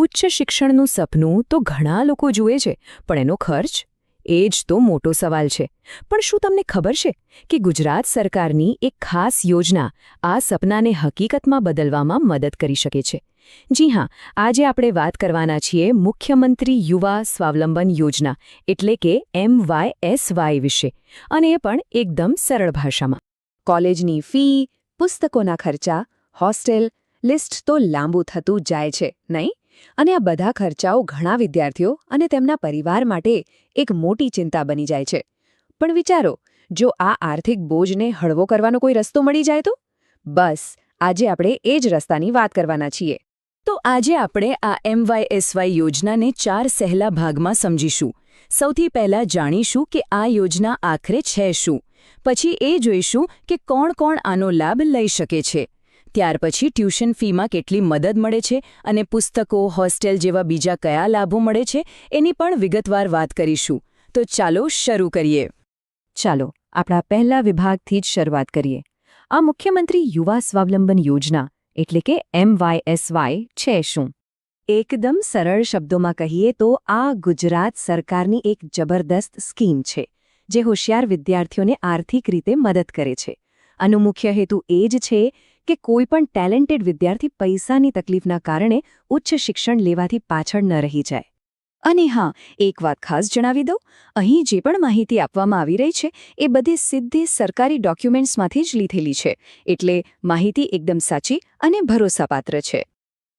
ઉચ્ચ શિક્ષણનું સપનું તો ઘણા લોકો જુએ છે, પણ એનો ખર્ચ? એ જ તો મોટો સવાલ છે. પણ શું તમને ખબર છે કે ગુજરાત સરકારની એક ખાસ યોજના આ સપનાને હકીકતમાં બદલવામાં મદદ કરી શકે છે? જી હા, આજે આપણે વાત કરવાના છીએ મુખ્યમંત્રી યુવા સ્વાવલંબન યોજના એટલે કે MYSY વિશે, અને એ પણ એકદમ સરળ ભાષામાં. કોલેજની ફી, પુસ્તકોના ખર્ચા, હોસ્ટેલ, લિસ્ટ તો લાંબુ થતું જાય છે, નહીં? અને આ બધા ખર્ચાઓ ઘણા વિદ્યાર્થીઓ અને તેમના પરિવાર માટે એક મોટી ચિંતા બની જાય છે. પણ વિચારો, જો આ આર્થિક બોજને હળવો કરવાનો કોઈ રસ્તો મળી જાય તો? બસ, આજે આપણે એ જ રસ્તાની વાત કરવાના છીએ. તો આજે આપણે આ MYSY યોજનાને 4 સહેલા ભાગમાં સમજીશું. સૌથી પહેલા જાણીશું કે આ યોજના આખરે છે શું. પછી એ જોઈશું કે કોણ આનો લાભ લઈ શકે છે. ત્યાર પછી ટ્યુશન ફીમાં કેટલી મદદ મળે છે અને પુસ્તકો, હોસ્ટેલ જેવા બીજા કયા લાભો મળે છે એની પણ વિગતવાર વાત કરીશું. તો ચાલો શરૂ કરીએ. ચાલો આપણા પહેલા વિભાગથી જ શરૂઆત કરીએ. આ મુખ્યમંત્રી યુવા સ્વાવલંબન યોજના એટલે કે MYSY છે શું? એકદમ સરળ શબ્દોમાં કહીએ તો આ ગુજરાત સરકારની એક જબરદસ્ત સ્કીમ છે, જે હોશિયાર વિદ્યાર્થીઓને આર્થિક રીતે મદદ કરે છે. આનો મુખ્ય હેતુ એ જ છે કે કોઈ પણ ટેલેન્ટેડ વિદ્યાર્થી પૈસાની તકલીફના કારણે ઉચ્ચ શિક્ષણ લેવાથી પાછળ ન રહી જાય. અને હા, એક વાત ખાસ જણાવી દઉં, અહીં જે પણ માહિતી આપવામાં આવી રહી છે એ બધી સીધી સરકારી ડોક્યુમેન્ટ્સમાંથી જ લીધેલી છે, એટલે માહિતી એકદમ સાચી અને ભરોસાપાત્ર છે.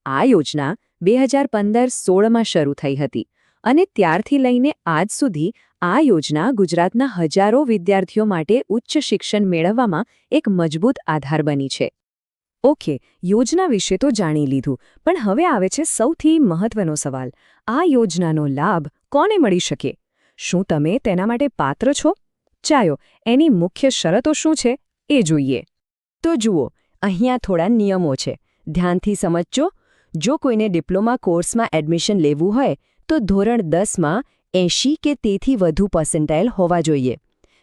આ યોજના 2015-16માં શરૂ થઈ હતી અને ત્યારથી લઈને આજ સુધી આ યોજના ગુજરાતના હજારો વિદ્યાર્થીઓ માટે ઉચ્ચ શિક્ષણ મેળવવામાં એક મજબૂત આધાર બની છે. ઓકે, યોજના વિશે તો જાણી લીધું, પણ હવે આવે છે સૌથી મહત્વનો સવાલ. આ યોજનાનો લાભ કોને મળી શકે? શું તમે તેના માટે પાત્ર છો? ચાલો, એની મુખ્ય શરતો શું છે એ જોઈએ. તો જુઓ, અહીંયા થોડા નિયમો છે. ધ્યાનથી સમજજો. જો કોઈને ડિપ્લોમા કોર્સમાં એડમિશન લેવું હોય તો ધોરણ 10માં 80 કે તેથી વધુ પર્સન્ટાઇલ હોવા જોઈએ.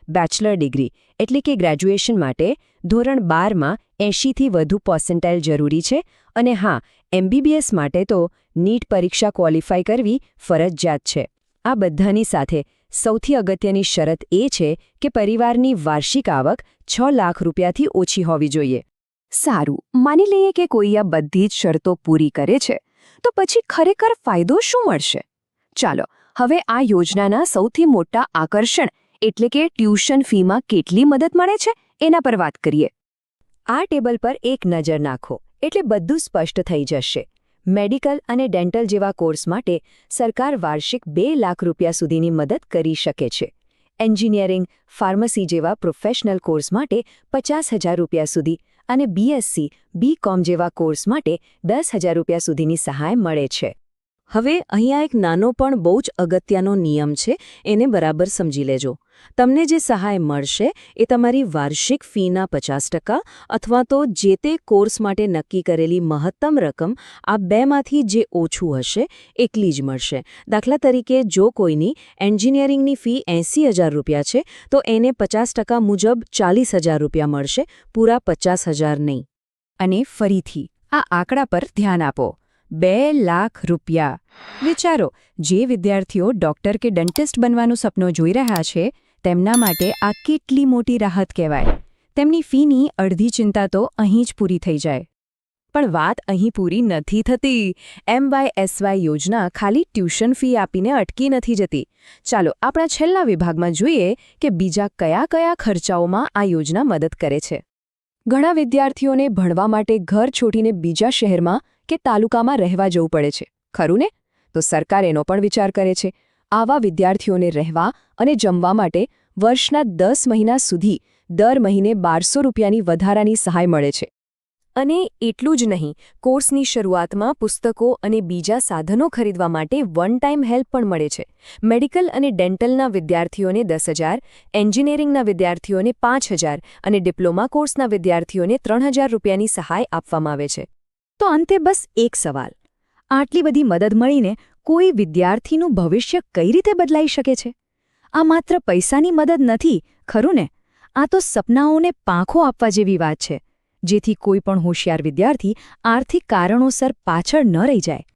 બેચલર ડિગ્રી એટલે કે ગ્રેજ્યુએશન માટે ધોરણ 12માં 80થી વધુ પર્સન્ટાઇલ જરૂરી છે. અને હા, MBBS માટે તો નીટ પરીક્ષા ક્વોલિફાય કરવી ફરજિયાત છે. આ બધાની સાથે સૌથી અગત્યની શરત એ છે કે પરિવારની વાર્ષિક આવક 6 લાખ રૂપિયાથી ઓછી હોવી જોઈએ. સારું, માની લઈએ કે કોઈ આ બધી જ શરતો પૂરી કરે છે, તો પછી ખરેખર ફાયદો શું મળશે? ચાલો, હવે આ યોજનાના સૌથી મોટા આકર્ષણ એટલે કે ટ્યુશન ફીમાં કેટલી મદદ મળે છે એના પર વાત કરીએ. આ ટેબલ પર એક નજર નાખો એટલે બધું સ્પષ્ટ થઈ જશે. મેડિકલ અને ડેન્ટલ જેવા કોર્સ માટે સરકાર વાર્ષિક 2 લાખ રૂપિયા સુધીની મદદ કરી શકે છે. એન્જિનિયરિંગ, ફાર્મસી જેવા પ્રોફેશનલ કોર્સ માટે 50,000 રૂપિયા સુધી અને BSc, BCom જેવા કોર્સ માટે 10,000 રૂપિયા સુધીની સહાય મળે છે. હવે અહીંયા એક નાનો પણ બહુ જ અગત્યનો નિયમ છે, એને બરાબર સમજી લેજો. તમને જે સહાય મળશે એ તમારી વાર્ષિક ફીના 50% અથવા તો જે તે કોર્સ માટે નક્કી કરેલી મહત્તમ રકમ, આ બેમાંથી જે ઓછું હશે એટલી જ મળશે. દાખલા તરીકે, જો કોઈની એન્જિનિયરિંગની ફી 80,000 રૂપિયા છે તો એને 50% મુજબ 40,000 રૂપિયા મળશે, પૂરા 50,000 નહીં. અને ફરીથી આ આંકડા પર ધ્યાન આપો. 2 લાખ રૂપિયા. વિચારો, જે વિદ્યાર્થીઓ ડોક્ટર કે ડેન્ટિસ્ટ બનવાનું સપનું જોઈ રહ્યા છે તેમના માટે આ કેટલી મોટી રાહત કહેવાય. તેમની ફીની અડધી ચિંતા તો અહીં જ પૂરી થઈ જાય. પણ વાત અહીં પૂરી નથી થતી. MYSY યોજના ખાલી ટ્યુશન ફી આપીને અટકી નથી જતી. ચાલો આપણા છેલ્લા વિભાગમાં જોઈએ કે બીજા કયા ખર્ચાઓમાં આ યોજના મદદ કરે છે. ઘણા વિદ્યાર્થીઓને ભણવા માટે ઘર છોડીને બીજા શહેરમાં કે તાલુકામાં રહેવા જવું પડે છે, ખરું ને? તો સરકાર એનો પણ વિચાર કરે છે. આવા વિદ્યાર્થીઓને રહેવા અને જમવા માટે વર્ષના 10 મહિના સુધી દર મહિને 1200 રૂપિયાની વધારાની સહાય મળે છે. અને એટલું જ નહીં, કોર્સની શરૂઆતમાં પુસ્તકો અને બીજા સાધનો ખરીદવા માટે વન ટાઈમ હેલ્પ પણ મળે છે. મેડિકલ અને ડેન્ટલના વિદ્યાર્થીઓને 10,000, એન્જિનિયરિંગના વિદ્યાર્થીઓને 5,000 અને ડિપ્લોમા કોર્સના વિદ્યાર્થીઓને 3,000 રૂપિયાની સહાય આપવામાં આવે છે. તો અંતે બસ એક સવાલ. આટલી બધી મદદ મળીને કોઈ વિદ્યાર્થીનું ભવિષ્ય કઈ રીતે બદલાઈ શકે છે? આ માત્ર પૈસાની મદદ નથી, ખરું ને? આ તો સપનાઓને પાંખો આપવા જેવી વાત છે, જેથી કોઈ પણ હોશિયાર વિદ્યાર્થી આર્થિક કારણોસર પાછળ ન રહી જાય.